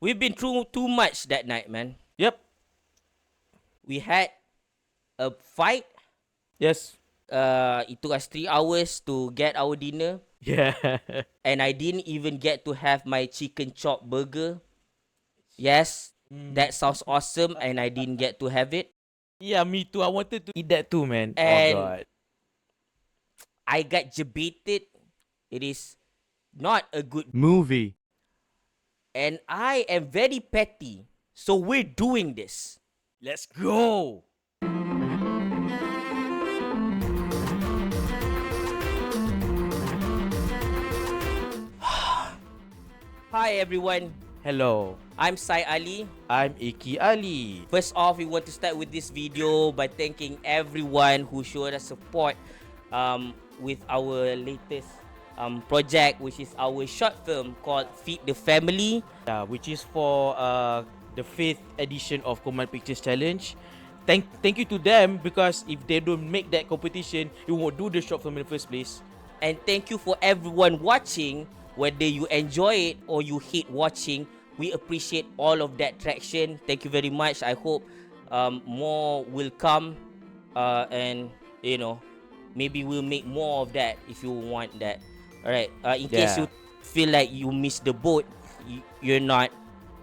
We've been through too much that night, man. Yep. We had a fight. Yes. It took us 3 hours to get our dinner, Yeah. and I didn't even get to have my chicken chop burger. Yes, that sounds awesome, and I didn't get to have it. Yeah, me too. I wanted to eat that too, man. Oh And god. I got debated. It is not a good, Movie. and I am very petty. So we're doing this. Let's go. Hi everyone, Hello. I'm Sai Ali. I'm Iki Ali. First off, we want to start with this video by thanking everyone who showed us support with our latest project, which is our short film called Feed the Family. Yeah, which is for the 5th edition of Command Pictures Challenge. Thank you to them, because if they don't make that competition, you won't do the short film in the first place. And thank you for everyone watching, whether you enjoy it or you hate watching. We appreciate all of that traction. Thank you very much. I hope more will come, and maybe we'll make more of that if you want that. All right. In case you feel like you missed the boat, you're not,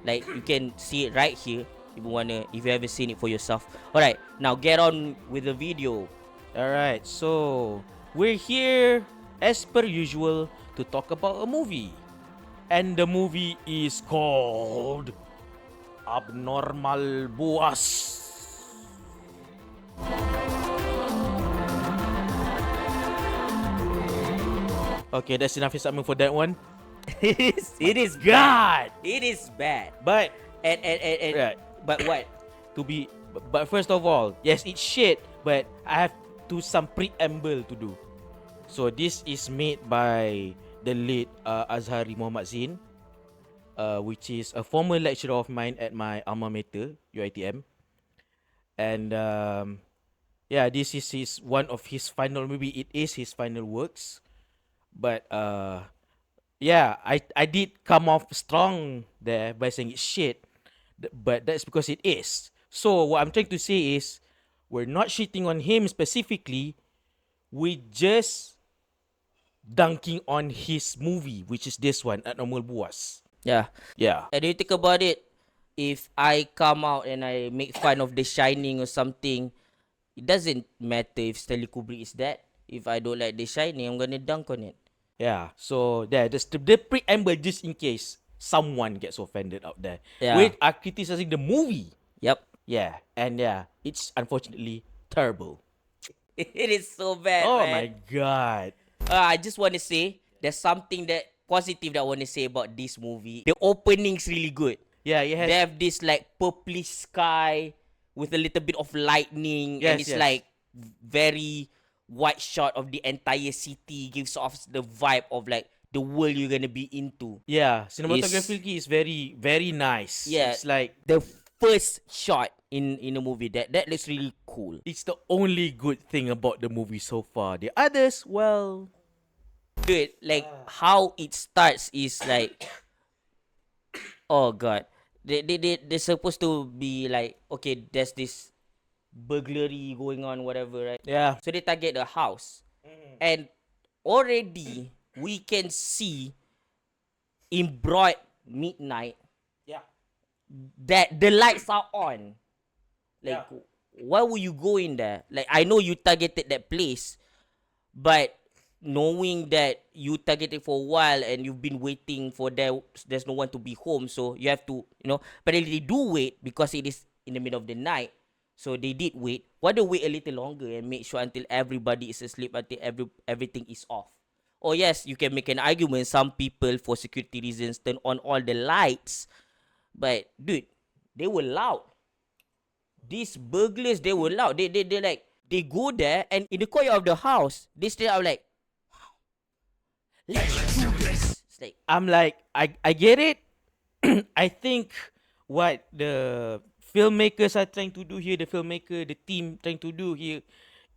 like, you can see it right here if you haven't seen it for yourself. All right. Now get on with the video. Alright, so we're here as per usual to talk about a movie. And the movie is called Abnormal Buas. Okay, that's enough excitement for that one. It is God! It is bad. But And right, but what? but first of all, yes, it's shit, but I have some preamble to do. So this is made by the late Azhari Zain, which is a former lecturer of mine at my alma mater, UiTM. And yeah, this is one of his final, maybe it is his final works. But yeah, I did come off strong there by saying it's shit, but that's because it is. So what I'm trying to say is, we're not shitting on him specifically, we just dunking on his movie, which is this one, Abnormal Buas. Yeah. Yeah. And you think about it, if I come out and I make fun of The Shining or something, it doesn't matter if Stanley Kubrick is that. If I don't like The Shining, I'm gonna dunk on it. Yeah. So there, the preamble, just in case someone gets offended out there. Yeah. We are criticizing the movie. Yep. Yeah. And yeah, it's unfortunately terrible. It is so bad, Oh man. my god. I just want to say there's something that positive that I want to say about this movie. The opening's really good. Yeah, it has. They have this like purplish sky with a little bit of lightning, and Yes, it's yes. like very wide shot of the entire city. Gives off the vibe of like the world you're gonna be into. Yeah, cinematographically is very, very nice. Yeah. It's like, The first shot in the movie that looks really cool. it's the only good thing about the movie so far. The others, well, Dude, like how it starts is like, oh god, they're supposed to be like, okay, there's this burglary going on, whatever, right? yeah. So they target the house, and already we can see in broad midnight Yeah. that the lights are on. Like, why would you go in there? Like, I know you targeted that place, but knowing that you targeted for a while and you've been waiting for there's no one to be home, so you have to, but they do wait because it is in the middle of the night. So they did wait. Why don't wait a little longer and make sure until everybody is asleep, until everything is off? Oh yes, you can make an argument. Some people, for security reasons, turn on all the lights, but dude, they were loud. These burglars, they were loud. They like, they go there, and in the courtyard of the house, they stay out like, let's do this. It's like, I'm like, I get it. I think what the filmmakers are trying to do here, the team trying to do here,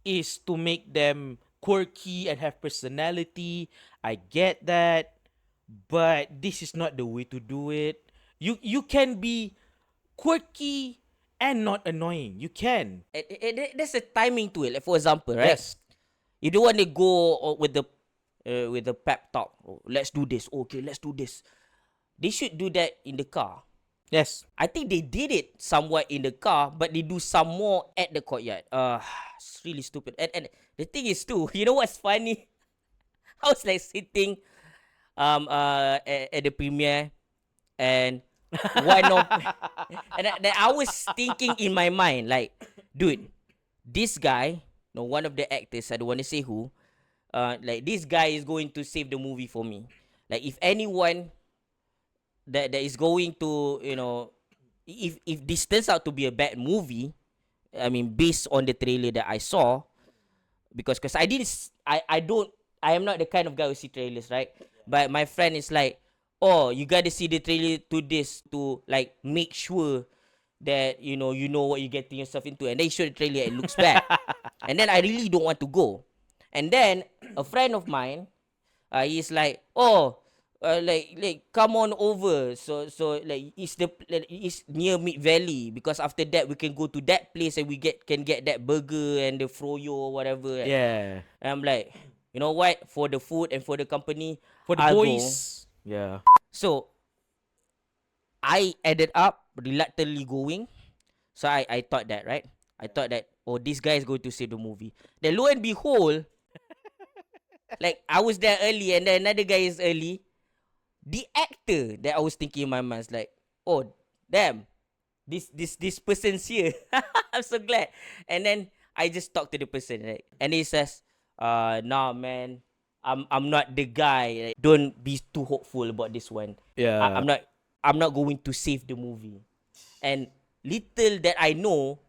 is to make them quirky and have personality. I get that, but this is not the way to do it. You can be quirky and not annoying. You can. There's a timing to it. Like for example, right? Yes. You don't want to go with the pep talk. Oh, let's do this. Okay, let's do this. They should do that in the car. Yes. I think they did it somewhat in the car, but they do some more at the courtyard. It's really stupid. And the thing is too, you know what's funny? I was like sitting at the premiere, and one of and I was thinking in my mind like, dude, this guy, no, one of the actors, I don't want to say who, like this guy is going to save the movie for me. Like if anyone that is going to, if this turns out to be a bad movie, I mean based on the trailer that I saw, because I didn't I am not the kind of guy who see trailers, right? But my friend is like, oh, you gotta see the trailer to this to like make sure that you know what you're getting yourself into, and they show the trailer, it looks bad. And then I really don't want to go. And then a friend of mine, he's like, oh, like come on over. So like it's near Mid Valley, because after that we can go to that place and we can get that burger and the froyo or whatever. Yeah. And I'm like, you know what? For the food and for the company, For the I'll go. boys. Yeah. So I ended up reluctantly going. So I thought that, right? I thought that, oh, this guy is going to save the movie. Then lo and behold, like I was there early and then another guy is early. The actor that I was thinking in my mind is like, oh, damn, this person's here. I'm so glad. And then I just talked to the person, right? And he says, nah, man, I'm not the guy. Like, don't be too hopeful about this one. Yeah. I'm not going to save the movie. And little that I know,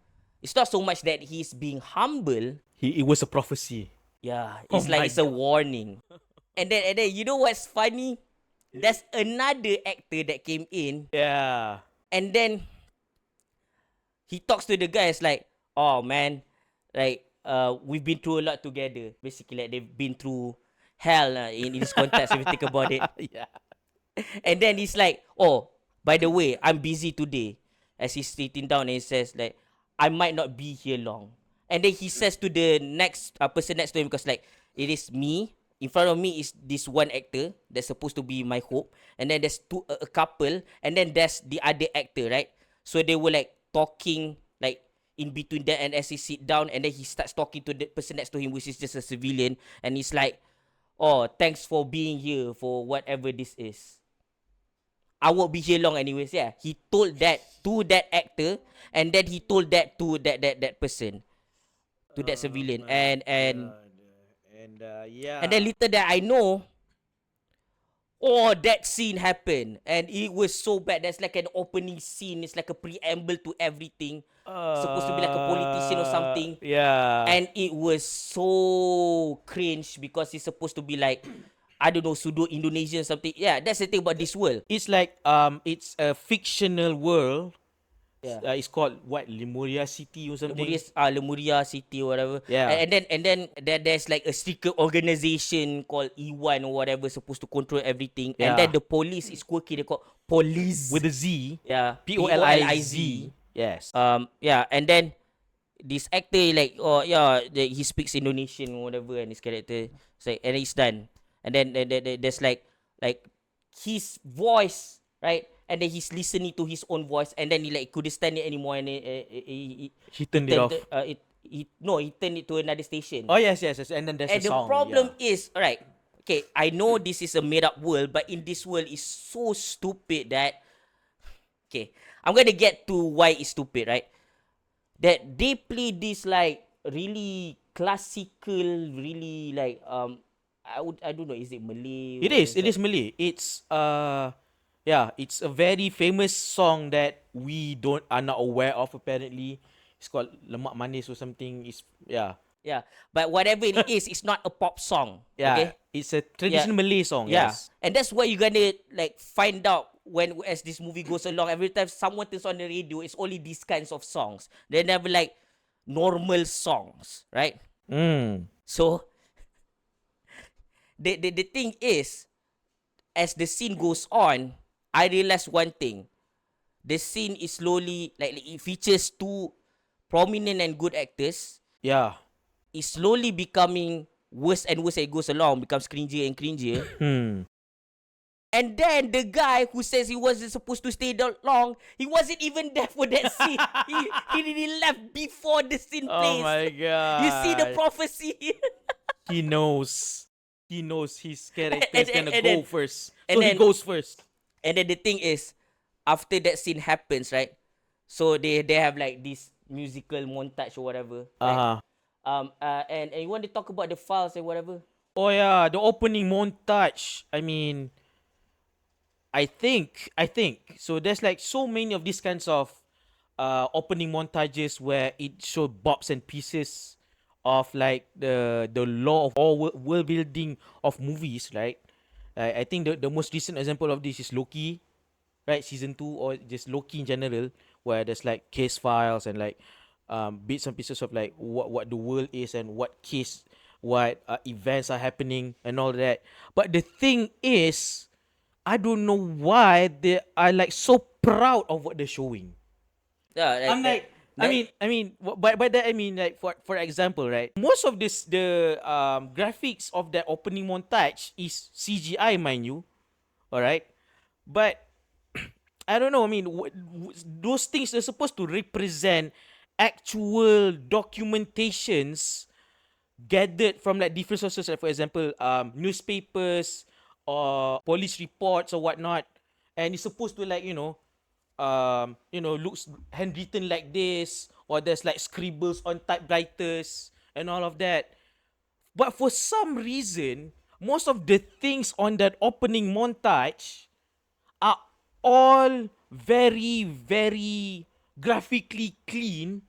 it's not so much that he's being humble. It was a prophecy. Yeah, Oh it's like my it's a warning. And then you know what's funny? There's another actor that came in, Yeah. and then he talks to the guys like, oh man, like we've been through a lot together. Basically, like they've been through hell in this context if you think about it. Yeah. And then he's like, oh, by the way, I'm busy today. As he's sitting down and he says like, I might not be here long. And then he says to the next person next to him, because like it is me. In front of me is this one actor that's supposed to be my hope. And then there's a couple. And then there's the other actor, right? So they were like talking like in between that, and as he sit down, and then he starts talking to the person next to him, which is just a civilian. And he's like, oh, thanks for being here for whatever this is. I won't be here long anyways. Yeah, he told that to that actor, and then he told that to that person, to that civilian, and yeah. and then later that I know, oh, that scene happened, and it was so bad. That's like an opening scene. It's like a preamble to everything. Supposed to be like a politician or something. Yeah. And it was so cringe because it's supposed to be like, I don't know, pseudo Indonesian or something. Yeah, that's the thing about this world. It's like it's a fictional world. Yeah. It's called what, Lemuria City or something. Lemuria City or whatever. Yeah. And then there's like a secret organization called E1 or whatever, supposed to control everything. Yeah. And then the police is quirky. They call police With a Z. Yeah, Poliz. Yes. Yeah, and then this actor like, oh yeah, he speaks Indonesian or whatever, and his character is like, and it's done. And then there's like his voice, right? And then he's listening to his own voice, and then he like couldn't stand it anymore, and he turned it off. He turned it to another station. Oh yes. And then there's And a song. the problem yeah. is, alright, okay, I know this is a made up world, but in this world it's so stupid that, okay, I'm gonna get to why it's stupid, right? That they play this like really classical, really like I don't know, is it Malay? It is Malay. It's it's a very famous song that we are not aware of apparently. It's called Lemak Manis or something. Yeah, but whatever it is, it's not a pop song. Yeah. Okay? It's a traditional Malay song. Yeah. Yes. And that's what you're gonna like find out as this movie goes along. Every time someone turns on the radio, it's only these kinds of songs. They're never like normal songs, right? So the thing is, as the scene goes on, I realized one thing. the scene is slowly like it features two prominent and good actors. Yeah. It's slowly becoming worse and worse as it goes along, becomes cringier and cringier. And then the guy who says he wasn't supposed to stay that long, he wasn't even there for that scene. he really left before the scene Oh plays. my god. You see the prophecy. He knows. He knows his character is And- gonna and go then- first. and So he then- goes first. And then the thing is, after that scene happens, right? So they have like this musical montage or whatever. Right? And you want to talk about the files and whatever? Oh yeah, the opening montage. I mean, I think. So there's like so many of these kinds of opening montages where it show bobs and pieces of like the law of all world building of movies, right? I think the most recent example of this is Loki, right? Season 2, or just Loki in general, where there's like case files and like bits and pieces of like what the world is and what events are happening and all that. But the thing is, I don't know why they are like so proud of what they're showing. Yeah, I'm like, I mean, by that I mean like for example, right? Most of the graphics of that opening montage is CGI, mind you, all right. But I don't know. I mean, those things are supposed to represent actual documentations gathered from like different sources, like for example, newspapers or police reports or whatnot, and it's supposed to like looks handwritten like this, or there's like scribbles on typewriters and all of that. But for some reason, most of the things on that opening montage are all very, very graphically clean,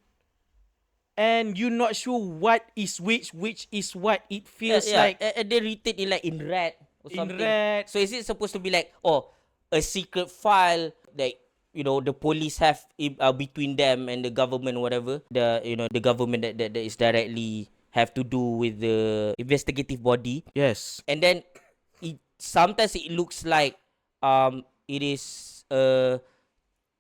and you're not sure what is which is what. It feels like and they written in like in red or in something. red. So is it supposed to be like a secret file like the police have between them and the government, whatever, the government that is directly have to do with the investigative body. Yes. And then sometimes it looks like it is a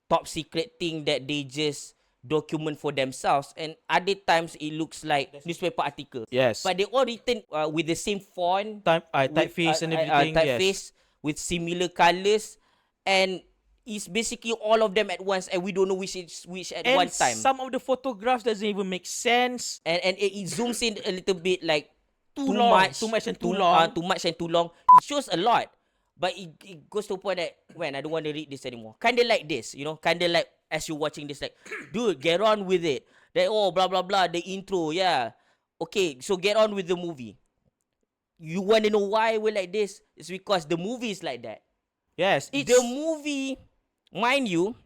top secret thing that they just document for themselves, and other times it looks like newspaper articles. Yes. But they all written with the same font, Typeface and everything. typeface Yes. with similar colors, and it's basically all of them at once, and we don't know which is which at And one time. some of the photographs doesn't even make sense. And it zooms in a little bit like Too much and too long. too much and too long. It shows a lot, but it goes to a point that when I don't want to read this anymore. Kinda like this, kinda like as you're watching this, like, dude, get on with it. That blah blah blah, the intro, yeah. Okay, so get on with the movie. You want to know why we're like this? It's because the movie is like that. Yes. It's The movie, mind you,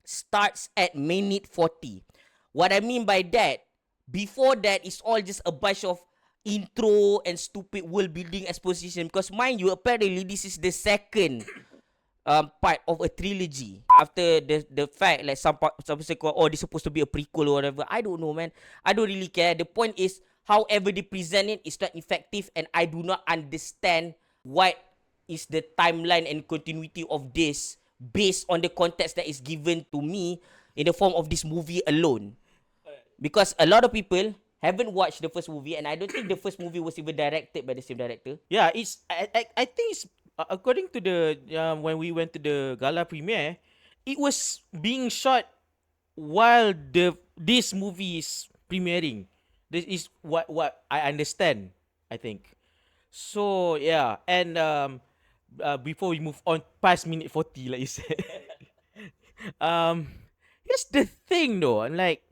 starts at minute 40. What I mean by that, before that, it's all just a bunch of intro and stupid world building exposition. Because mind you, apparently this is the second part of a trilogy. After the fact, like some say, this is supposed to be a prequel or whatever. I don't know, man. I don't really care. The point is, however they present it is not effective, and I do not understand what is the timeline and continuity of this based on the context that is given to me in the form of this movie alone. Because a lot of people haven't watched the first movie, and I don't think the first movie was even directed by the same director. Yeah, it's I think it's according to the when we went to the gala premiere, it was being shot while this movie is premiering. This is what I understand, I think. So yeah, and before we move on past minute 40, like you said, here's the thing though, like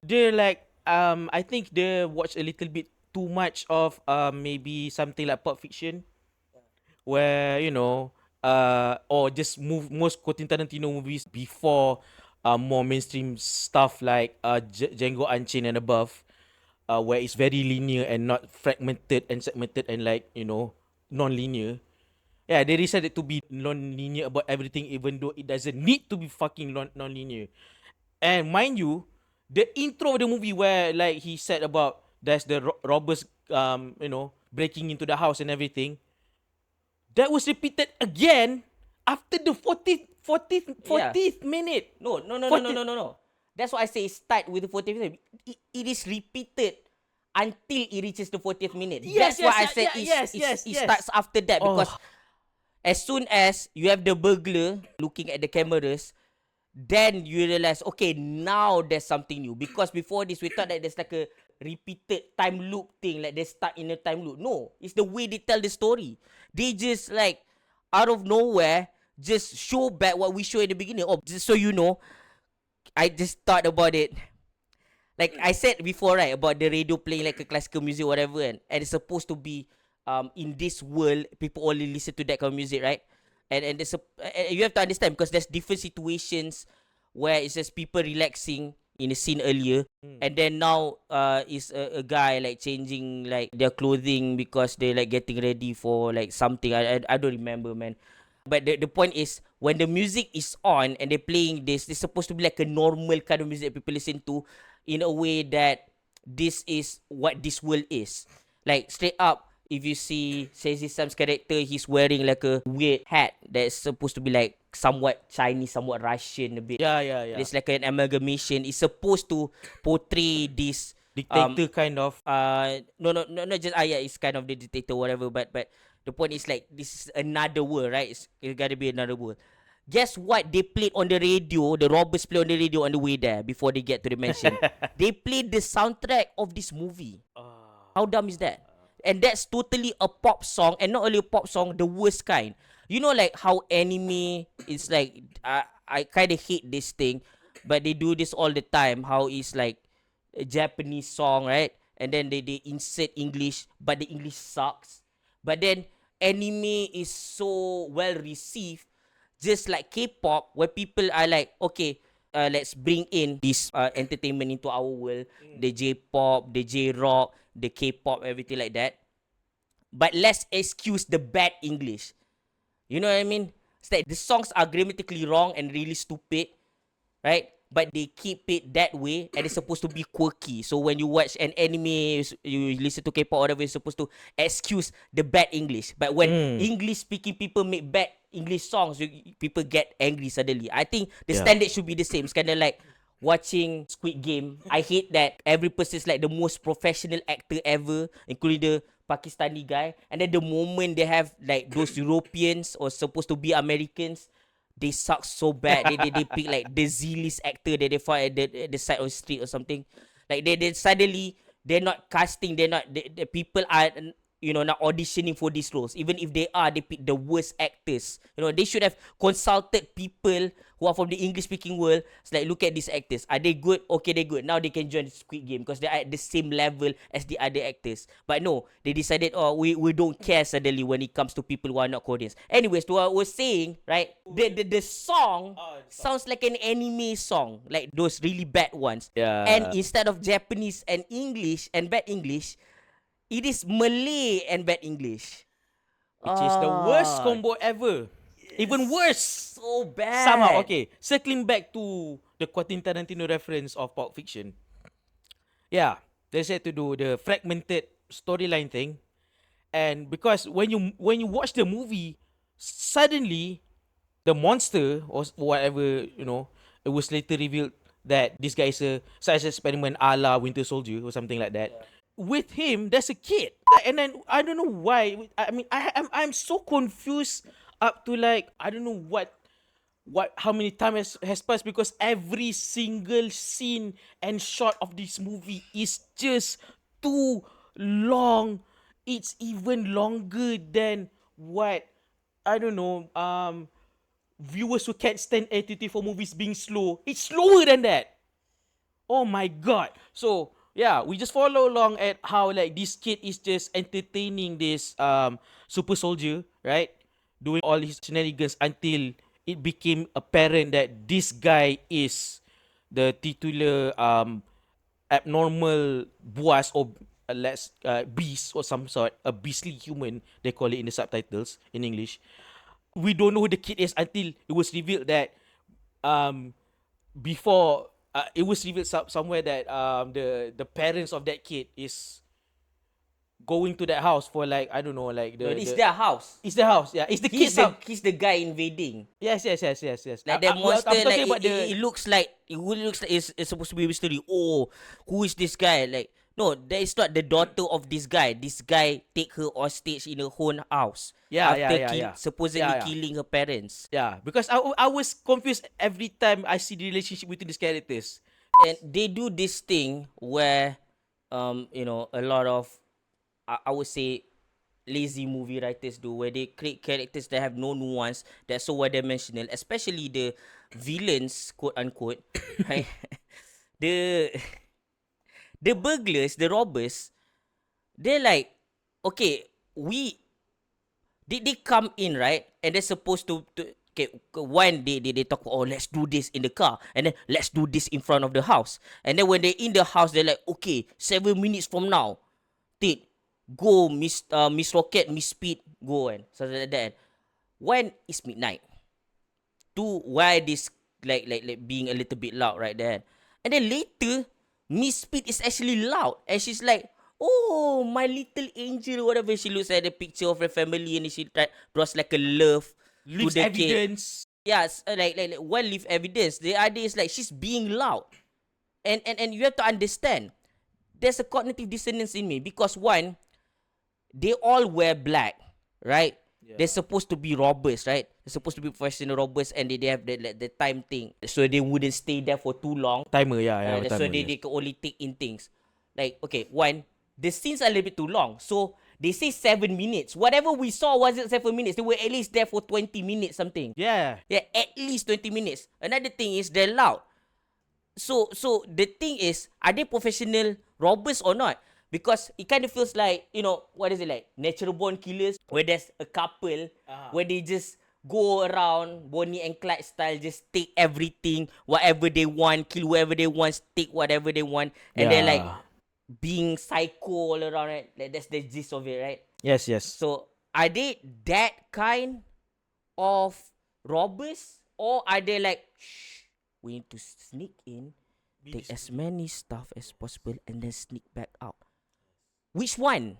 they're like I think they watch a little bit too much of maybe something like Pulp Fiction, where or just most Quentin Tarantino movies before more mainstream stuff like Django Unchained and above, where it's very linear and not fragmented and segmented and like non-linear. Yeah, they decided to be non-linear about everything, even though it doesn't need to be fucking non-linear. And mind you, the intro of the movie where like he said about there's the robbers breaking into the house and everything, that was repeated again After the 40th minute. No. 40th. That's why I say start with the 40th minute. It is repeated until it reaches the 40th minute. Yes, That's why I yes, said it starts after that, because as soon as you have the burglar looking at the cameras, then you realize, okay, now there's something new. Because before this, we thought that there's like a repeated time loop thing, like they stuck in a time loop. No, it's the way they tell the story. They just like out of nowhere just show back what we show at the beginning. Oh, just so you know, I just thought about it. Like I said before, right, about the radio playing like a classical music, whatever, and it's supposed to be in this world, people only listen to that kind of music, right? And there's and you have to understand, because there's different situations where it's just people relaxing in a scene earlier, and then now is a guy like changing like their clothing because they like getting ready for like something. I don't remember, man. But the point is, when the music is on and they're playing this, it's supposed to be like a normal kind of music that people listen to, in a way that this is what this world is. Like straight up, if you see Shazzy Sam's character, he's wearing like a weird hat that's supposed to be like somewhat Chinese, somewhat Russian a bit. Yeah. It's like an amalgamation. It's supposed to portray this Dictator kind of. no, not just yeah, it's kind of the dictator, whatever. But the point is like this is another world, right? It's gotta be another world. Guess what they played on the radio? The robbers played on the radio on the way there before they get to the mansion. They played the soundtrack of this movie. How dumb is that? And that's totally a pop song, and not only a pop song, the worst kind. You know, like how anime is like, I kind of hate this thing, but they do this all the time. How it's like a Japanese song, right? And then they insert English, but the English sucks. But then anime is so well received, just like K-pop, where people are like, okay, let's bring in this entertainment into our world, the J-pop, the J-rock, the K-pop, everything like that. But let's excuse the bad English. You know what I mean? It's like the songs are grammatically wrong and really stupid, right? But they keep it that way, and it's supposed to be quirky. So when you watch an anime, you listen to K-pop or whatever, you're supposed to excuse the bad English. But when English-speaking people make bad English songs, people get angry suddenly. I think the standard should be the same. It's kind of like watching Squid Game. I hate that every person is like the most professional actor ever, including the Pakistani guy. And then the moment they have like those Europeans or supposed to be Americans, they suck so bad. They pick like the Z-list actor that they find at the side of the street or something. Like they suddenly, they're not casting. They're not the people are, you know, not auditioning for these roles. Even if they are, they pick the worst actors. You know, they should have consulted people who are from the English-speaking world. It's like, look at these actors. Are they good? Okay, they're good. Now they can join the Squid Game because they are at the same level as the other actors. But no, they decided, oh, we don't care suddenly when it comes to people who are not Koreans. Anyways, to what I was saying, right? The song sounds like an anime song, like those really bad ones. Yeah. And instead of Japanese and English and bad English, it is Malay and bad English. Which is the worst combo ever. Even worse. So bad. Somehow, okay. Circling back to the Quentin Tarantino reference of Pulp Fiction. Yeah, they said to do the fragmented storyline thing. And because when you watch the movie, suddenly the monster or whatever, you know, it was later revealed that this guy is a science experiment a la Winter Soldier or something like that. Yeah. With him, there's a kid. And then I don't know why. I mean, I'm so confused up to like, I don't know what how many time has passed, because every single scene and shot of this movie is just too long. It's even longer than what, I don't know, viewers who can't stand attitude for movies being slow. It's slower than that. Oh my god. So yeah, we just follow along at how like this kid is just entertaining this super soldier, right? Doing all his shenanigans until it became apparent that this guy is the titular abnormal Buas, or beast or some sort, a beastly human, they call it in the subtitles in English. We don't know who the kid is until it was revealed that before it was revealed somewhere that the parents of that kid is going to that house for like, I don't know, like No, it's their house. it's the house. Yeah, it's the kids' house. He's the guy invading. Yes. Like that monster, I'm talking like about it looks like it's supposed to be a mystery. Oh, who is this guy? Like, no, that is not the daughter of this guy. This guy take her hostage in her own house. After supposedly killing her parents. Yeah, because I was confused every time I see the relationship between these characters. And they do this thing where, a lot of, I would say, lazy movie writers do, where they create characters that have no nuance, that's so one-dimensional, especially the villains, quote unquote. Right? the the burglars, the robbers, they're like, okay, they come in, right? And they're supposed to okay, one they talk, oh, let's do this in the car, and then let's do this in front of the house. And then when they're in the house, they're like, okay, 7 minutes from now, Tit, go, Miss Rocket, Miss Speed, go, and something like that. When it's midnight, two, why this like being a little bit loud right there. And then later, Miss Speed is actually loud, and she's like, oh, my little angel, whatever. She looks at the picture of her family, and she draws like a love Leaves to the evidence. kid. Yes, like one leave evidence. The idea is like she's being loud, and you have to understand, there's a cognitive dissonance in me, because one, they all wear black, right? Yeah. They're supposed to be robbers, right? They're supposed to be professional robbers, and they have the time thing, so they wouldn't stay there for too long. Timer, So timer, they can only take in things. Like, okay, one, the scenes are a little bit too long, so they say 7 minutes. Whatever we saw wasn't 7 minutes. They were at least there for 20 minutes, something. Yeah, at least 20 minutes. Another thing is they're loud. So the thing is, are they professional robbers or not? Because it kind of feels like, what is it like? Natural born killers, where there's a couple, where they just go around Bonnie and Clyde style, just take everything, whatever they want, kill whoever they want, take whatever they want, and then like being psycho all around, right? Like, that's the gist of it, right? Yes. So are they that kind of robbers, or are they like, shh, we need to sneak in, take as many stuff as possible, and then sneak back out? Which one?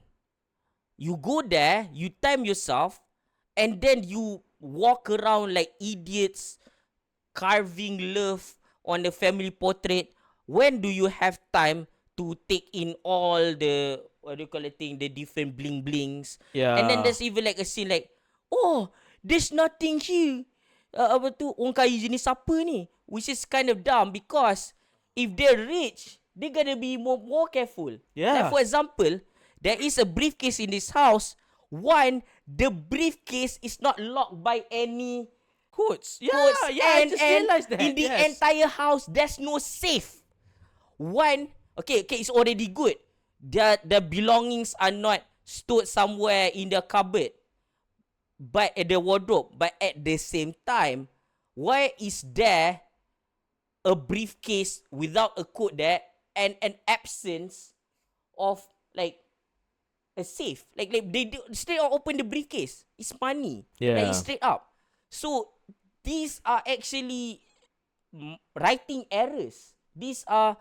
You go there, you time yourself, and then you walk around like idiots, carving love on the family portrait. When do you have time to take in all the, what do you call it thing, the different bling blings? Yeah. And then there's even like a scene like, oh, there's nothing here. Apa tu, orang kaya jenis apa ni? Which is kind of dumb, because if they're rich, they're gonna be more careful. Yeah. Like, for example, there is a briefcase in this house. One, the briefcase is not locked by any codes. Yeah, I just realized that. In the entire house, there's no safe. One, okay, it's already good. Their belongings are not stored somewhere in the cupboard, but at the wardrobe. But at the same time, why is there a briefcase without a code there, and an absence of like a safe? Like they straight up open the briefcase. It's money. Yeah. Like, straight up. So these are actually writing errors. These are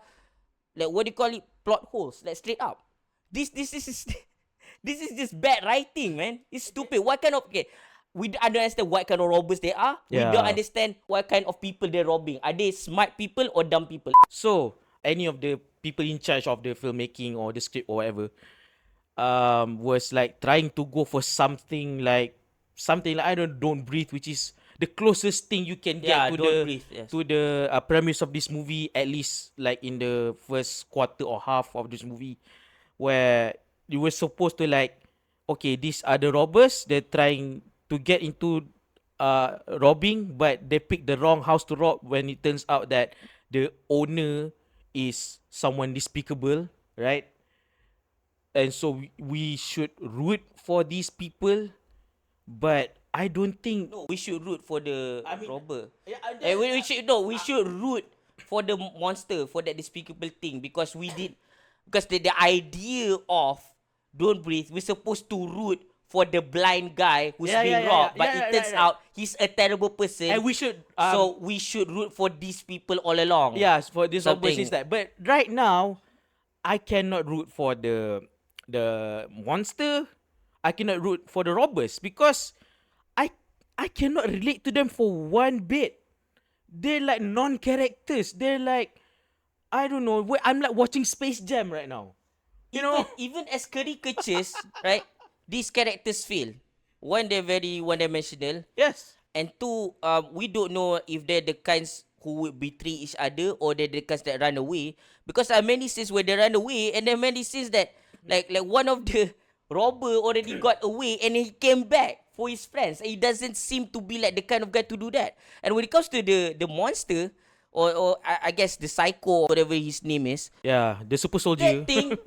like, what do you call it, plot holes. Like, straight up. This is this is just bad writing, man. It's stupid. What kind of, okay, we don't understand what kind of robbers they are. Yeah. We don't understand what kind of people they're robbing. Are they smart people or dumb people? So any of the people in charge of the filmmaking or the script or whatever was like trying to go for something like I don't breathe, which is the closest thing you can get to the premise of this movie, at least like in the first quarter or half of this movie, where you were supposed to like, okay, these are the robbers, they're trying to get into robbing, but they picked the wrong house to rob, when it turns out that the owner is someone despicable, right? And so we should root for these people, but I don't think we should root for the robber. Yeah, we should root for the monster, for that despicable thing, because the idea of Don't Breathe, we're supposed to root for the blind guy who's being robbed, but it turns out he's a terrible person, and we should so we should root for these people all along. Yes, for this robbers is that. But right now, I cannot root for the the monster. I cannot root for the robbers because I I cannot relate to them for one bit. They're like non-characters. They're like, I don't know. I'm like watching Space Jam right now. You know? Even as caricatures, right? These characters feel one, they're very one-dimensional, Yes. and two, we don't know if they're the kinds who would betray each other or they're the kinds that run away. Because there are many scenes where they run away, and there are many scenes that like one of the robber already got away and he came back for his friends. And he doesn't seem to be like the kind of guy to do that. And when it comes to the monster, or I guess the psycho, whatever his name is, Yeah, the super soldier. that thing,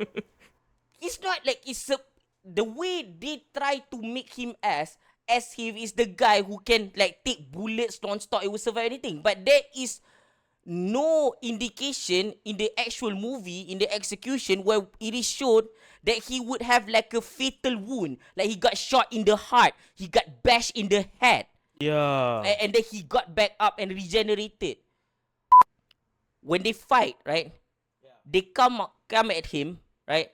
it's not like the way they try to make him as if he's the guy who can like take bullets non-stop, it will survive anything. But there is no indication in the actual movie, in the execution, where it is shown that he would have like a fatal wound, like he got shot in the heart, he got bashed in the head, Yeah. and then he got back up and regenerated. When they fight, right? They come at him, right?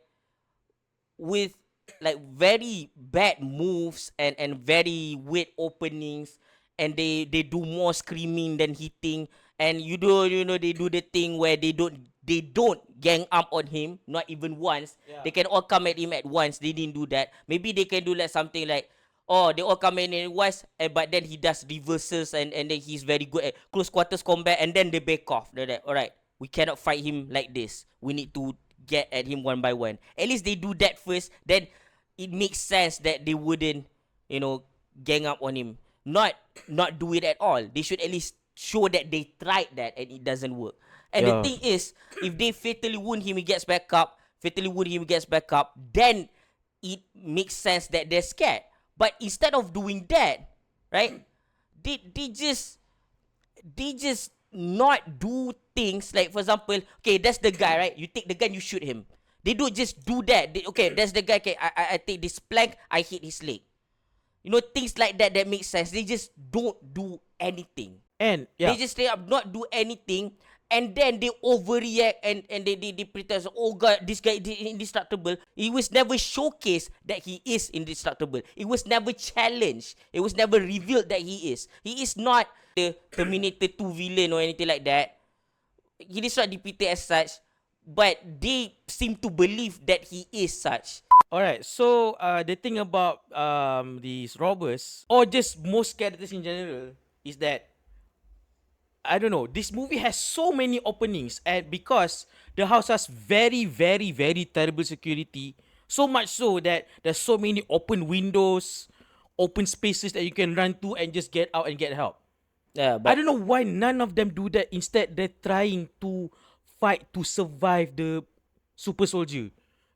With like very bad moves and very weird openings, and they do more screaming than hitting. And they do the thing where they don't gang up on him, not even once. Yeah. They can all come at him at once. They didn't do that. Maybe they can do like something like, oh, they all come in at once, but then he does reversals, and then he's very good at close quarters combat, and then they back off. They're like, all right, we cannot fight him like this. We need to get at him one by one. At least they do that first. Then it makes sense that they wouldn't, gang up on him. Not do it at all. They should at least show that they tried that and it doesn't work. And the thing is, if they fatally wound him, he gets back up. Then it makes sense that they're scared. But instead of doing that, right? They just not do things like, for example, okay, that's the guy, right? You take the gun, you shoot him. They don't just do that. Okay, that's the guy. Okay, I take this plank, I hit his leg. Things like that make sense. They just don't do anything. And yeah. They just straight up not do anything, and then they overreact and they pretend, oh god, this guy is indestructible. It was never showcased that he is indestructible. It was never challenged. It was never revealed that he is. He is not the Terminator 2 villain or anything like that. He is not depicted as such, but they seem to believe that he is such. Alright, so the thing about these robbers, or just most characters in general, is that, I don't know, this movie has so many openings, and because the house has very, very, very terrible security, so much so that there's so many open windows, open spaces that you can run to and just get out and get help. Yeah, I don't know why none of them do that. Instead, they're trying to fight to survive the super soldier.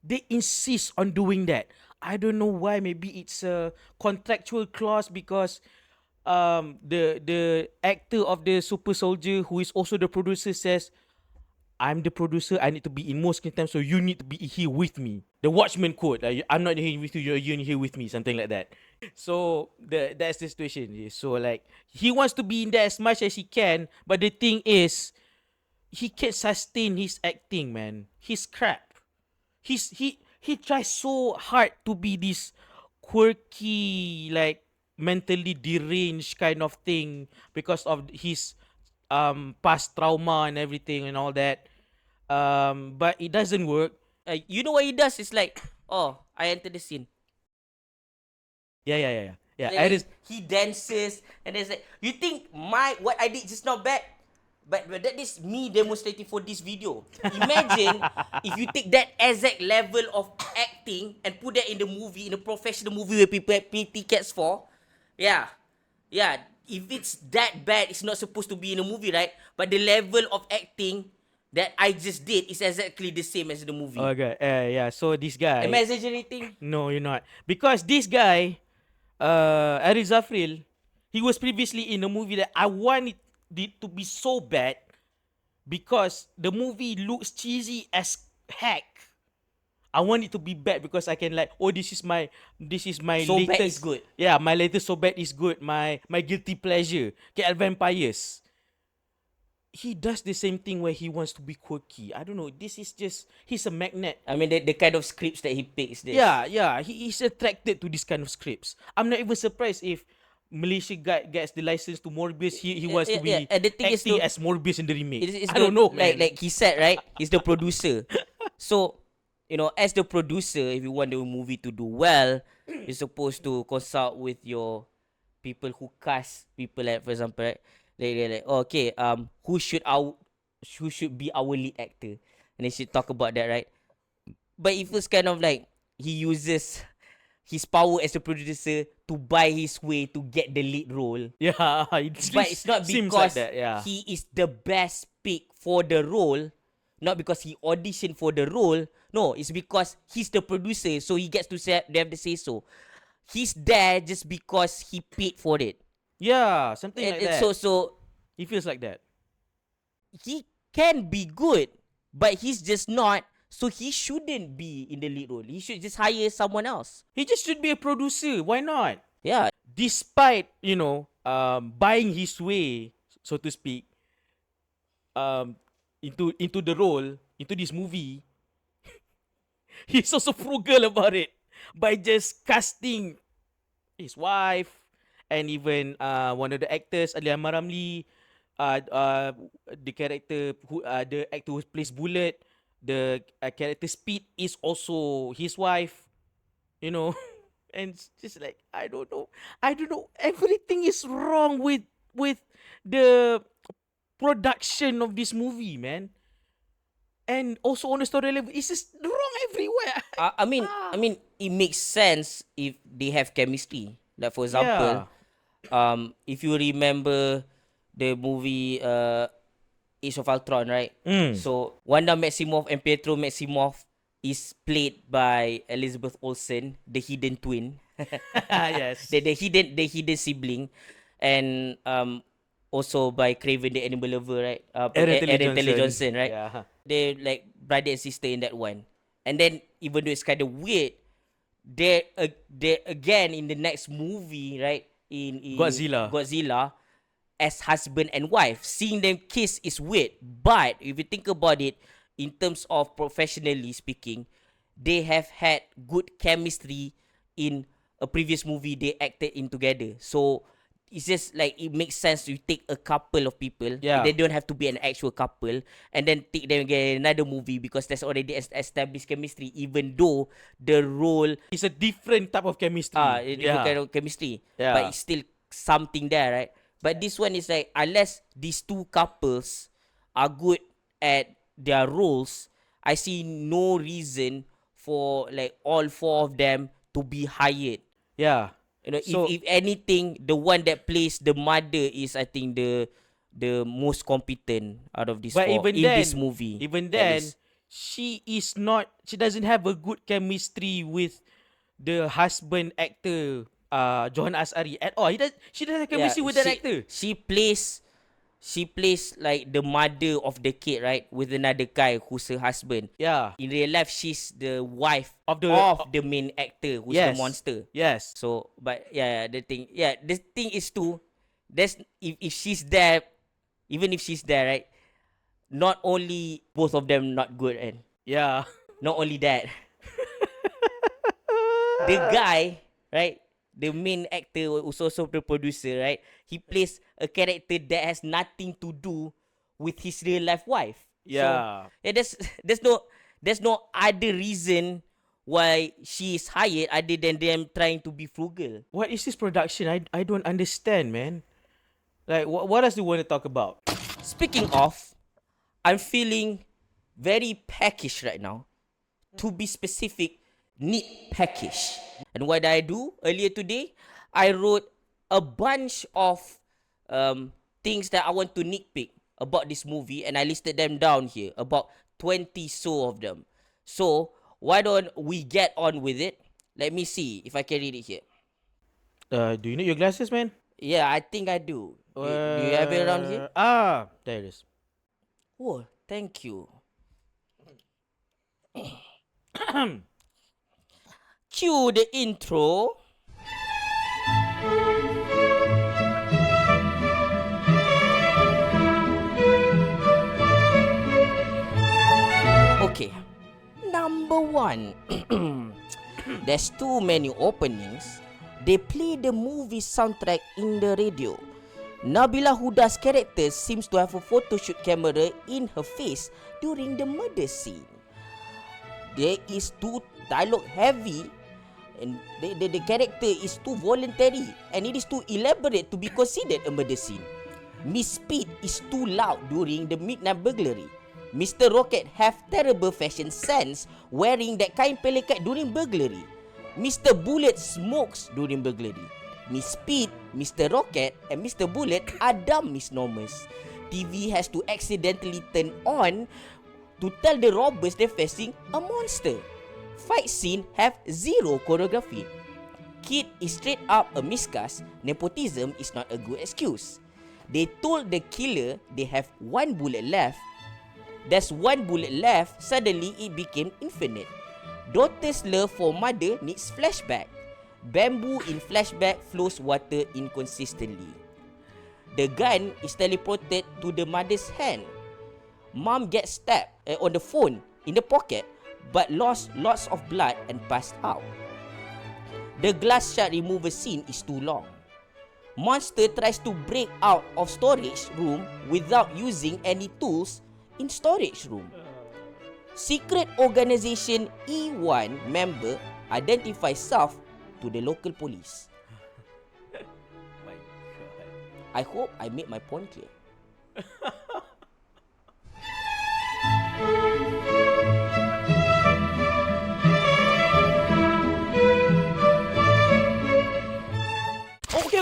They insist on doing that. I don't know why. Maybe it's a contractual clause because the actor of the super soldier, who is also the producer, says, I'm the producer, I need to be in most screen time, so you need to be here with me. The Watchmen quote, like, I'm not here with you, you're here with me, something like that. So that's the situation. So like, he wants to be in there as much as he can, but the thing is, he can't sustain his acting, man. He's crap. He tries so hard to be this quirky, like mentally deranged kind of thing because of his past trauma and everything and all that. But it doesn't work. You know what he does? It's like, oh, I entered the scene. Yeah. Like, he dances, and it's like, you think what I did just not bad? But that is me demonstrating for this video. Imagine if you take that exact level of acting and put that in the movie, in a professional movie where people pay tickets for. Yeah. If it's that bad, it's not supposed to be in a movie, right? But the level of acting that I just did is exactly the same as the movie. Okay, yeah. So this guy. Am I exaggerating? No, you're not. Because this guy, Azhari Zain, he was previously in a movie that I wanted it to be so bad because the movie looks cheesy as heck. I want it to be bad because I can like, oh, this is my So latest. Bad is good. Yeah, my latest So Bad is good. My guilty pleasure. KL Vampires. he does the same thing where he wants to be quirky. I don't know. This is just he's a magnet. I mean, the kind of scripts that he picks. This. Yeah. He's attracted to this kind of scripts. I'm not even surprised if Malaysia guy gets the license to Morbius. He wants to be And the thing acting is as Morbius in the remake. It's I don't know, man. Like he said, right? He's the producer. So, you know, as the producer, if you want the movie to do well, you're supposed to consult with your people who cast people, like, for example, right? They're like, oh, okay, who should be our lead actor? And they should talk about that, right? But it feels kind of like he uses his power as a producer to buy his way to get the lead role. Yeah, But it's not seems because like that, yeah. he is the best pick for the role, not because he auditioned for the role. No, it's because he's the producer, so he gets to say, they have to say so. He's there just because he paid for it. Yeah, something like that. So He feels like that. he can be good, but he's just not. So he shouldn't be in the lead role. He should just hire someone else. He just should be a producer. Why not? Yeah. Despite, buying his way, so to speak, into the role, into this movie, he's also frugal about it by just casting his wife and even one of the actors, Ali Ahmad Ramli, the character the actor who plays Bullet, the character Speed is also his wife, and it's just like I don't know. Everything is wrong with the production of this movie, man. And also on the story level, it's just wrong everywhere. I mean, it makes sense if they have chemistry. Like, for example, if you remember the movie Age of Ultron, right? So Wanda Maximoff and Pietro Maximoff is played by Elizabeth Olsen, the hidden twin. Yes. the hidden sibling, and also by Craven the Animal Lover, right? Aaron Taylor Johnson, right? Yeah. They're like brother and sister in that one. And then, even though it's kind of weird, they're again in the next movie, right? In Godzilla, as husband and wife. Seeing them kiss is weird, but if you think about it, in terms of professionally speaking, they have had good chemistry in a previous movie they acted in together. So it's just like it makes sense to take a couple of people. Yeah. They don't have to be an actual couple, and then take them again another movie because there's already established chemistry, even though the role It's a different type of chemistry. different kind of chemistry. Yeah. But it's still something there, right? But this one is like, unless these two couples are good at their roles, I see no reason for like all four of them to be hired. Yeah. So- if anything, the one that plays the mother is, I think, the most competent out of these But four even in then, this movie. Even at then, least. she doesn't have a good chemistry with the husband actor, Johan Azhari at all. She doesn't have chemistry with that actor. She plays like the mother of the kid, right? With another guy who's her husband. Yeah. In real life, she's the wife Of of the- the main actor who's Yes. the monster. Yes. So, but the thing is too, there's if she's there, even if she's there, right? Not only both of them not good, and Yeah. not only that, the guy, right? The main actor who's also the producer, right? He plays a character that has nothing to do with his real life wife. Yeah. So, there's no other reason why she is hired other than them trying to be frugal. What is this production? I don't understand, man. Like, what else do you want to talk about? Speaking of, I'm feeling very peckish right now. To be specific, nitpeckish. And what did I do earlier today? I wrote a bunch of things that I want to nitpick about this movie, and I listed them down here, about 20 so of them. So why don't we get on with it? Let me see if I can read it here. Do you need your glasses, man? Yeah, I think I do. Do you have it around here? There it is. Oh, thank you. Cue the intro. one. There's too many openings. They play the movie soundtrack in the radio. Nabila Huda's character seems to have a photoshoot camera in her face during the murder scene. There is too dialogue heavy, and the character is too voluntary, and it is too elaborate to be considered a murder scene. Miss Speed is too loud during the midnight burglary. Mr. Rocket have terrible fashion sense wearing that kind pelikat during burglary. Mr. Bullet smokes during burglary. Miss Speed, Mr. Rocket and Mr. Bullet are dumb misnomers. TV has to accidentally turn on to tell the robbers they're facing a monster. Fight scene have zero choreography. Kid is straight up a miscast. Nepotism is not a good excuse. They told the killer they have one bullet left. There's one bullet left. Suddenly it became infinite. Daughter's love for mother needs flashback. Bamboo in flashback flows water inconsistently. The gun is teleported to the mother's hand. Mom gets stabbed on the phone in the pocket but lost lots of blood and passed out. The glass shard remover scene is too long. Monster tries to break out of storage room without using any tools in storage room. Secret organization E1 member identifies self to the local police. My God. I hope I made my point clear.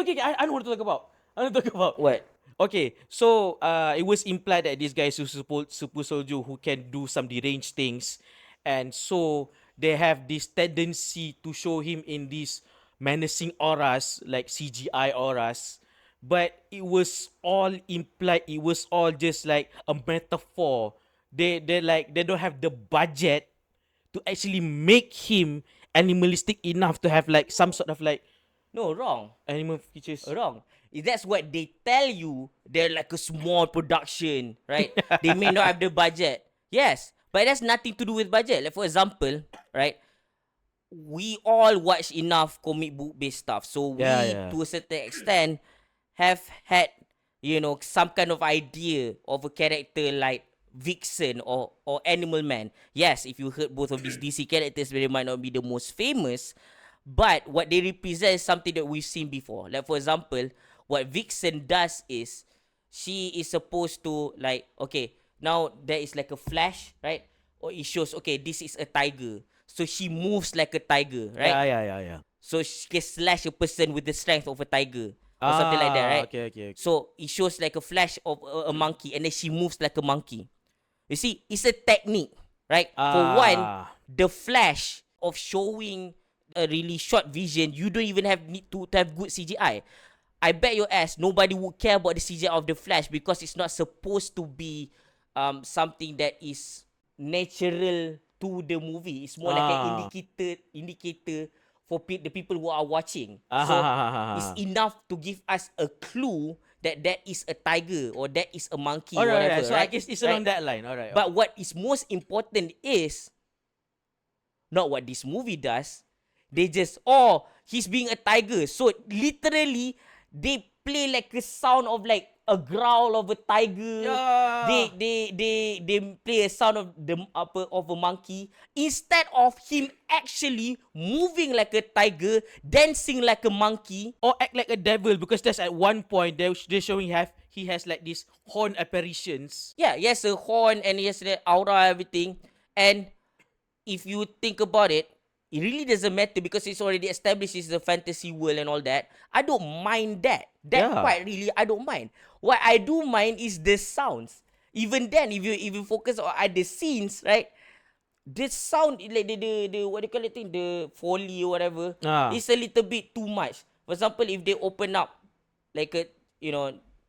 Okay. I know what to talk about. What? Okay, so it was implied that this guy is a super soldier who can do some deranged things, and so they have this tendency to show him in these menacing auras, like CGI auras. But it was all implied. It was all just like a metaphor. They don't have the budget to actually make him animalistic enough to have like some sort of like No, wrong. animal features. Wrong. That's what they tell you. They're like a small production, right? They may not have the budget. Yes, but that's nothing to do with budget. Like for example, right? We all watch enough comic book based stuff, so we to a certain extent have had some kind of idea of a character like Vixen or Animal Man. Yes, if you heard both of these DC characters, they might not be the most famous, but what they represent is something that we've seen before. Like for example, what Vixen does is she is supposed to like, okay, now there is like a flash, right? Or it shows, okay, this is a tiger. So she moves like a tiger, right? Yeah. So she can slash a person with the strength of a tiger or something like that, right? Okay. So it shows like a flash of a monkey and then she moves like a monkey. You see, it's a technique, right? For one, the flash of showing a really short vision, you don't even need to have good CGI. I bet your ass nobody would care about the CGI of the Flash because it's not supposed to be something that is natural to the movie. It's more like an indicator for the people who are watching. So it's enough to give us a clue that is a tiger or that is a monkey or whatever. So right? I guess it's along that line. All right. But what is most important is not what this movie does. They just, he's being a tiger. So literally, they play like a sound of like a growl of a tiger. Yeah. They play a sound of a monkey instead of him actually moving like a tiger, dancing like a monkey, Or act like a devil, because that's at one point they're showing he has like these horn apparitions. Yeah, he has a horn and he has the aura, everything. And if you think about it, it really doesn't matter because it's already established it's a fantasy world and all that. I don't mind that. That part really, I don't mind. What I do mind is the sounds. Even then, if you focus on the scenes, right? The sound, like the what do you call it, the foley or whatever, is a little bit too much. For example, if they open up like a,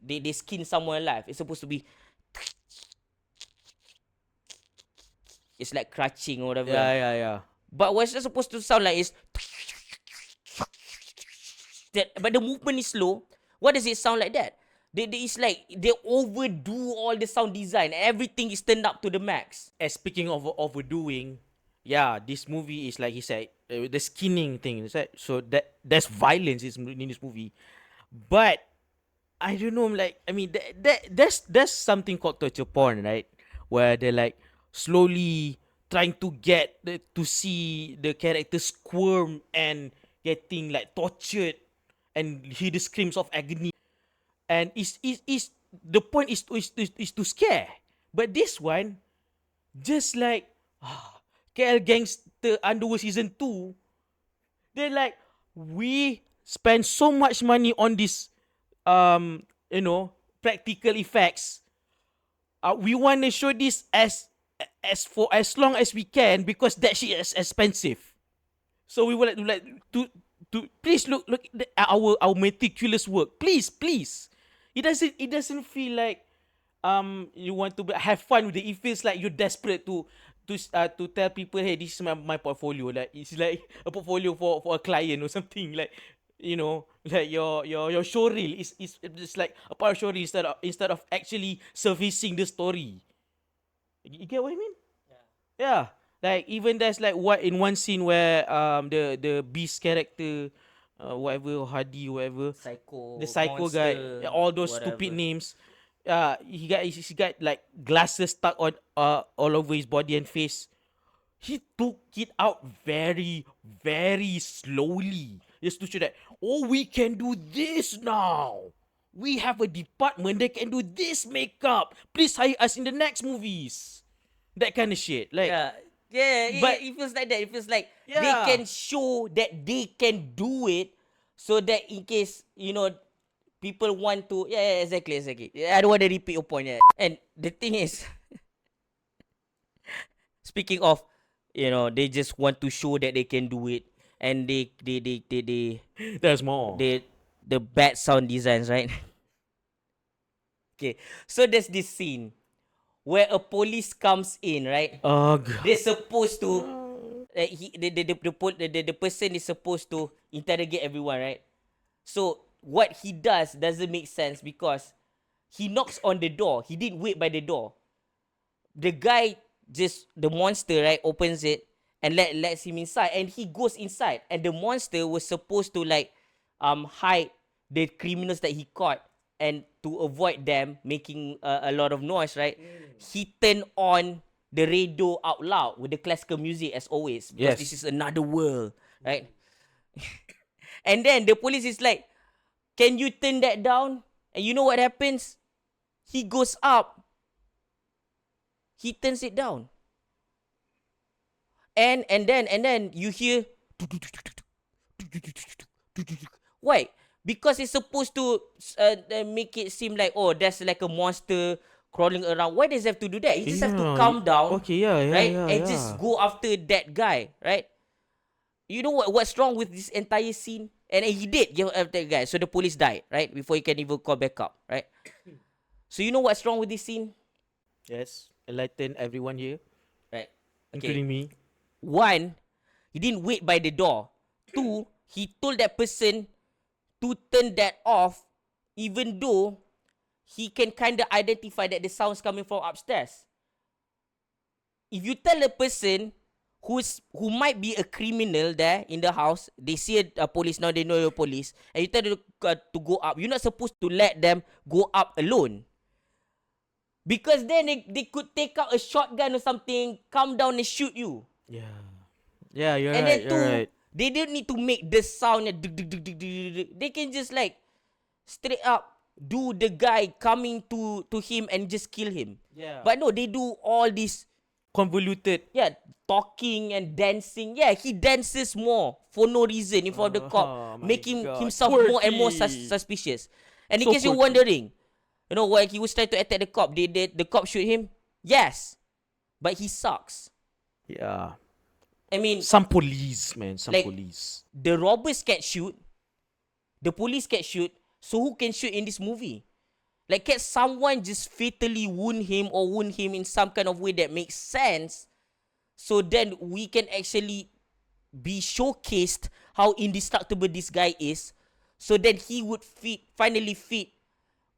they skin someone alive, it's supposed to be, it's like crunching or whatever. Yeah. But what's it supposed to sound like is that, but the movement is slow. What does it sound like that? It's like they overdo all the sound design. Everything is turned up to the max. Speaking of overdoing, yeah, this movie is like he said, the skinning thing. So that there's violence in this movie, but I don't know. Like, I mean, there's something called torture porn, right? Where they're like slowly trying to get to see the character squirm and getting like tortured and hear the screams of agony. And is the point is to scare. But this one, just like KL Gangster Underworld season 2, they're like, we spend so much money on this you know, practical effects. We want to show this for as long as we can because that shit is expensive. So we would like to please look at our meticulous work. Please. It doesn't feel like you want to have fun with it. It feels like you're desperate to tell people, hey, this is my portfolio. Like, it's like a portfolio for a client or something. Like, you know, like your show reel is just like a part of show reel instead of actually servicing the story. You get what I mean? Yeah. Like, even there's like what in one scene where the Beast character, whatever, Hardy, whatever, Psycho, the psycho guy, monster, all those whatever. stupid names. He got like glasses stuck on all over his body and face. He took it out very, very slowly, just to show that, oh, we can do this now. We have a department that can do this makeup. Please hire us in the next movies. That kind of shit. Like, Yeah, but it feels like that. It feels like they yeah. can show that they can do it, so that in case, people want to. Yeah, exactly. I don't want to repeat your point. Yeah. And the thing is, speaking of, they just want to show that they can do it, and There's more. the bad sound designs, right? Okay, so there's this scene where a police comes in, right? Ugh. They're supposed to, the person is supposed to interrogate everyone, right? So what he does doesn't make sense because he knocks on the door. He didn't wait by the door. The guy the monster, right, opens it and lets him inside, and he goes inside, and the monster was supposed to like hide the criminals that he caught, and to avoid them making a lot of noise, right? He turned on the radio out loud with the classical music as always, because Yes. this is another world, right? And then the police is like, can you turn that down? And you know what happens? He goes up. He turns it down. And then you hear, why? Because it's supposed to make it seem like, oh, there's like a monster crawling around. Why does he have to do that? He just have to calm down, Okay, yeah, right? yeah, And yeah. just go after that guy, right? You know what's wrong with this entire scene? And he did go after that guy. So the police died, right? Before he can even call back up, right? So you know what's wrong with this scene? Yes. Enlighten everyone here, Right. including me. One, he didn't wait by the door. Two, he told that person to turn that off, even though he can kind of identify that the sound's coming from upstairs. If you tell a person who might be a criminal there in the house, they see a police, now they know you're police, and you tell them to go up, you're not supposed to let them go up alone. Because then they could take out a shotgun or something, come down and shoot you. Yeah. Yeah, you're And right. then You're right. they don't need to make the sound. They can just like straight up do the guy coming to him and just kill him. Yeah. But no, they do all this, Convoluted. talking and dancing. Yeah, he dances more for no reason in front of the Oh cop, my making God. himself more and more Quirky. suspicious. And in So case you're quirky. wondering, why he was trying to attack the cop, did the cop shoot him? Yes, but he sucks. Yeah. I mean, Some police, man. Some Like- police. the robbers can't shoot, the police can't shoot, so who can shoot in this movie? Like, can someone just fatally wound him in some kind of way that makes sense, so then we can actually be showcased how indestructible this guy is, so then he would finally fit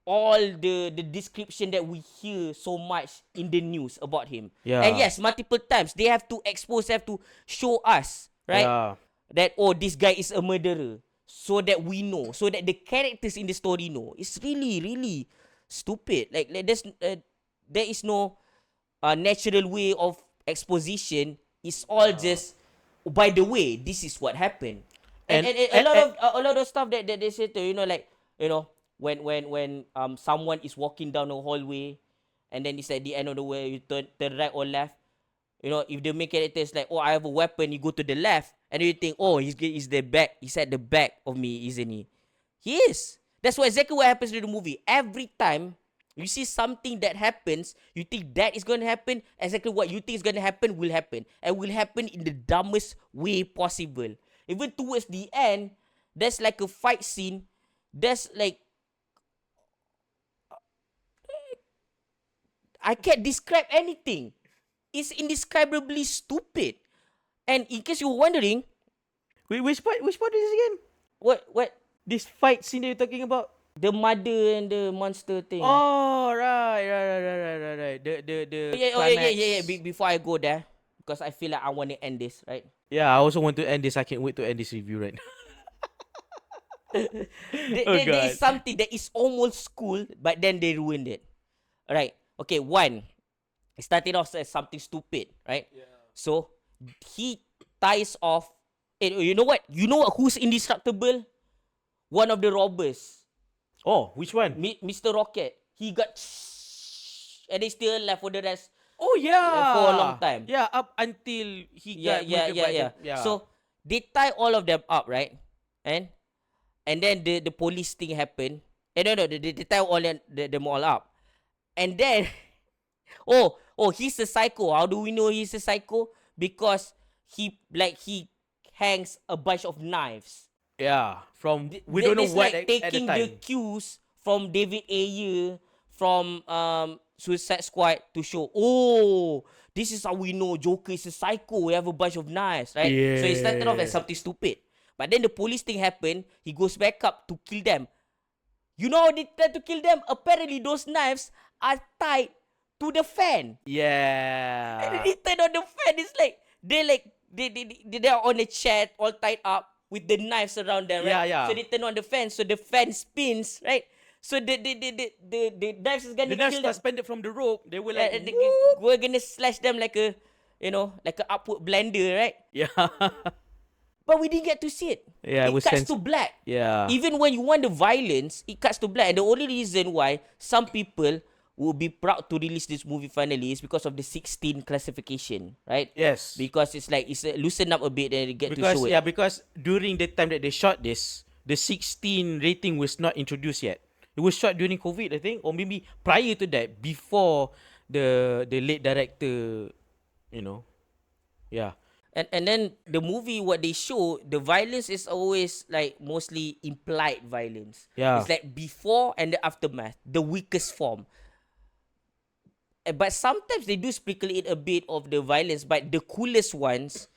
all the description that we hear so much in the news about him. Yeah. And yes, multiple times they have to expose, have to show us, right? Yeah. That, oh, this guy is a murderer, so that we know, so that the characters in the story know. It's really, really stupid. Like there is no natural way of exposition. It's all just, by the way, this is what happened. And a lot of stuff that they say to, like, when someone is walking down a hallway, and then it's at the end of the way, you turn right or left. If the main character is like, oh, I have a weapon, you go to the left, and then you think, oh, he's at the back of me, isn't he? He is. That's exactly what happens in the movie. Every time you see something that happens, you think that is going to happen, exactly what you think is going to happen will happen. And will happen in the dumbest way possible. Even towards the end, there's like a fight scene. There's like, I can't describe anything. It's indescribably stupid. And in case you're wondering, Wait, which part is this again? what This fight scene that you're talking about? the mother and the monster thing. Oh, right. The Yeah. Before I go there, because I feel like I want to end this, right? Yeah, I also want to end this. I can't wait to end this review right now. There is something that is almost cool, but then they ruined it. Alright. Okay, one. It started off as something stupid, right? Yeah. So he ties off. You know what? You know who's indestructible? One of the robbers. Oh, which one? Mr. Rocket. He got and they still left for the rest. Oh yeah. For a long time. Yeah, up until he got Yeah. So they tie all of them up, right? And then the police thing happened. No, they tie them all up. And then oh, he's a psycho. How do we know he's a psycho? Because he hangs a bunch of knives. Yeah, from we don't know what like at the taking time. the cues from David Ayer, from Suicide Squad to show, oh, this is how we know Joker is a psycho. We have a bunch of knives, right? Yeah. So it started off as something stupid. But then the police thing happened. He goes back up to kill them. You know how they tried to kill them? Apparently those knives are tied to the fan. Yeah. And then they turn on the fan. It's like they're on a chair all tied up with the knives around them, right? Yeah. So they turn on the fan, so the fan spins, right? So the knives is gonna The knives kill them. suspended from the rope. They were like, we're gonna slash them like a upward blender, right? yeah. But we didn't get to see it. Yeah, it cuts to black. Yeah. Even when you want the violence, it cuts to black. And the only reason why some people will be proud to release this movie finally is because of the 16 classification, right? Yes. Because it's like, it's loosen up a bit and they get to show it. Yeah, because during the time that they shot this, the 16 rating was not introduced yet. It was shot during COVID, I think, or maybe prior to that, before the late director, yeah. And then the movie, what they show, the violence is always like mostly implied violence. Yeah. It's like before and the aftermath, the weakest form. But sometimes they do sprinkle in a bit of the violence, but the coolest ones,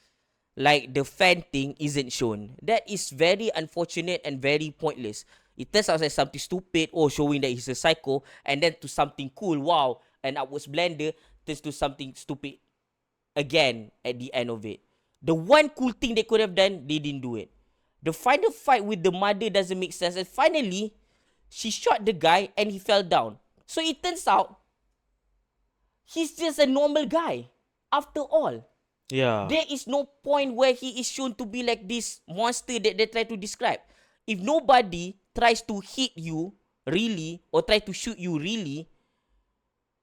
like the fan thing, isn't shown. That is very unfortunate and very pointless. It turns out as something stupid, showing that he's a psycho, and then to something cool, wow, an upwards blender, turns to something stupid again at the end of it. The one cool thing they could have done, they didn't do it. The final fight with the mother doesn't make sense. And finally, she shot the guy and he fell down. So it turns out, he's just a normal guy. After all. Yeah. There is no point where he is shown to be like this monster that they try to describe. If nobody tries to hit you, really, or try to shoot you, really,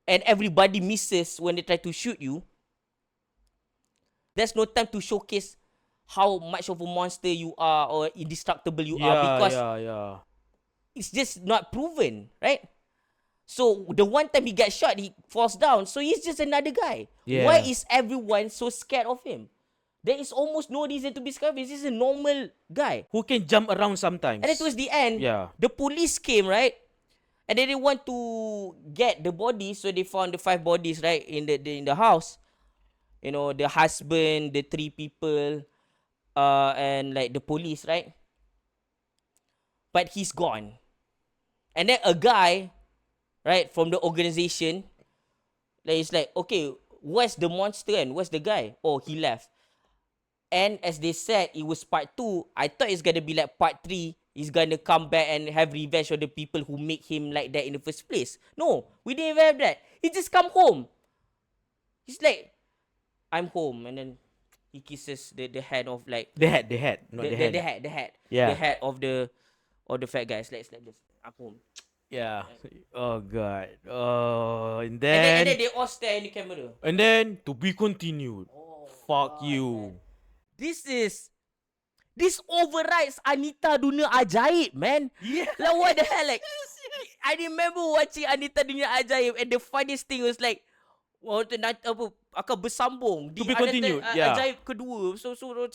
and everybody misses when they try to shoot you, there's no time to showcase how much of a monster you are or indestructible you are, because it's just not proven, right? So the one time he gets shot, he falls down. So he's just another guy. Yeah. Why is everyone so scared of him? There is almost no reason to be scared. He's just a normal guy who can jump around sometimes. And then towards the end, the police came, right? And then they want to get the bodies, so they found the 5 bodies, right, in the house. The husband, the 3 people, and like the police, right? But he's gone. And then a guy, right, from the organization, like, it's like, okay, where's the monster and where's the guy? Oh, he left. And as they said, it was part 2. I thought it's gonna be like part 3. He's gonna come back and have revenge on the people who make him like that in the first place. No, we didn't even have that. He just come home. He's like, I'm home, and then he kisses the head of like The head, not the hand. the head, Yeah. the head of the fat guy. It's like this. I'm home. Yeah. Oh god. Oh, And then then they all stare in the camera. and then to be continued. Oh, Fuck God, you. man. This overrides Anita Dunia Ajaib, man. Yeah. Like, what the hell? Like, I remember watching Anita Dunia Ajaib, and the funniest thing was like, apa akan bersambung To be continued, yeah. Ajaib kedua. So we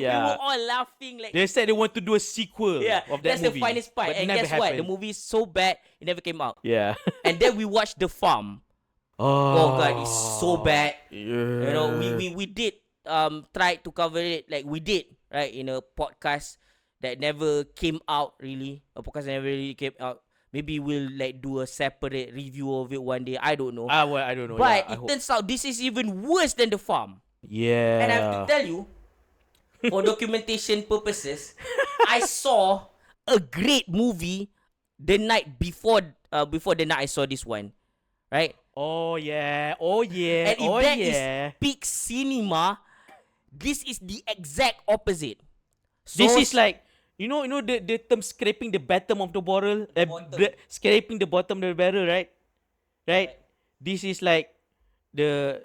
Yeah. were all laughing like. They said they want to do a sequel Yeah, of that that's movie. the funniest part. But And never guess what? happened. The movie is so bad, it never came out. Yeah. And then we watched The Farm. Oh god, it's so bad. Yeah. You know, we did try to cover it, like we did, right, in a podcast that never came out really. A podcast that never really came out. Maybe we'll like do a separate review of it one day. I don't know. Well, I don't know. But yeah, it turns out this is even worse than The Farm. Yeah. And I have to tell you, for documentation purposes, I saw a great movie the night before the night I saw this one, right? Oh yeah. Oh yeah. And if Oh that is yeah. peak cinema, this is the exact opposite. So This is like you know the term scraping the bottom of the barrel, scraping the bottom of the barrel, right? Right. This is like the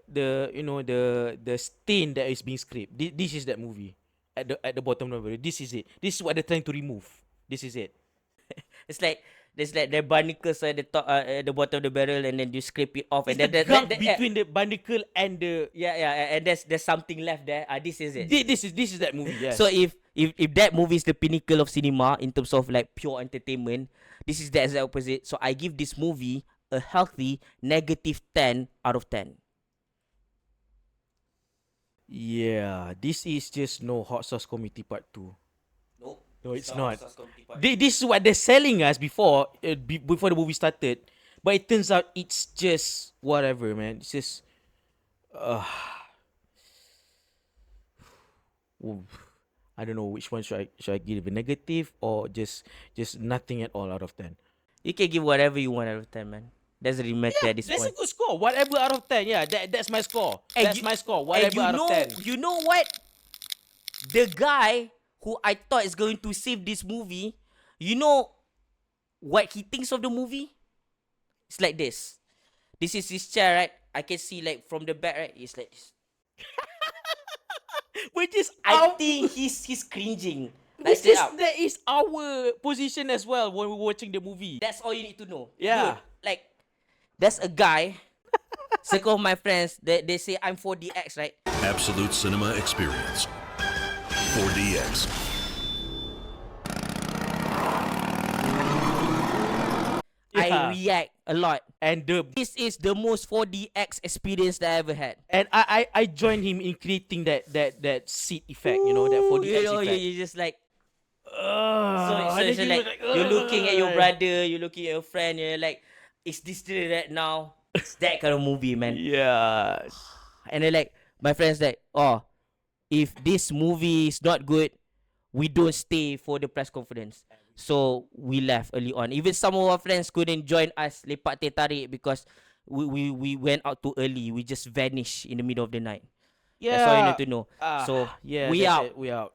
stain that is being scraped. This is that movie at the bottom of the barrel. This is it. This is what they're trying to remove. This is it. it's like there's like the barnacles at the top, at the bottom of the barrel, and then you scrape it off, It's and the then gunk between the barnacle and the. and there's something left there. This is it. This is that movie. Yes. So if that movie is the pinnacle of cinema in terms of like pure entertainment, this is the exact opposite. So I give this movie a healthy -10 out of 10. Yeah, this is just no Hot Sauce Committee Part 2. Nope. No, it's not. This is what they're selling us before before the movie started, but it turns out it's just whatever, man. It's just, I don't know which one should I give a negative or just nothing at all out of 10. You can give whatever you want out of 10, man. Doesn't really matter at this That's a point. good score. Whatever out of 10. Yeah, that's my score. And That's you- my score. And Whatever out of 10. you know what? The guy who I thought is going to save this movie, you know what he thinks of the movie? It's like this. This is his chair, right? I can see like from the back, right? It's like this. Which is I think he's cringing. Like This is, straight up. that is our position as well when we're watching the movie. That's all you need to know. Yeah. Dude, like, there's a guy. Circle of my friends, they say I'm 4DX, right? Absolute cinema experience. 4DX. I react a lot. And This is the most 4DX experience that I ever had. I joined him in creating that seat effect, that 4DX You know, effect. you just like, And then so he like was like, you're looking at your brother, you're looking at your friend, you're like, is this still that now? It's that kind of movie, man. Yes. And then like my friends like, oh, if this movie is not good, we don't stay for the press conference. So we left early on. Even some of our friends couldn't join us lepak teh tarik because we went out too early. We just vanished in the middle of the night. Yeah. That's all you need to know. So yeah, we that's out. it. We out.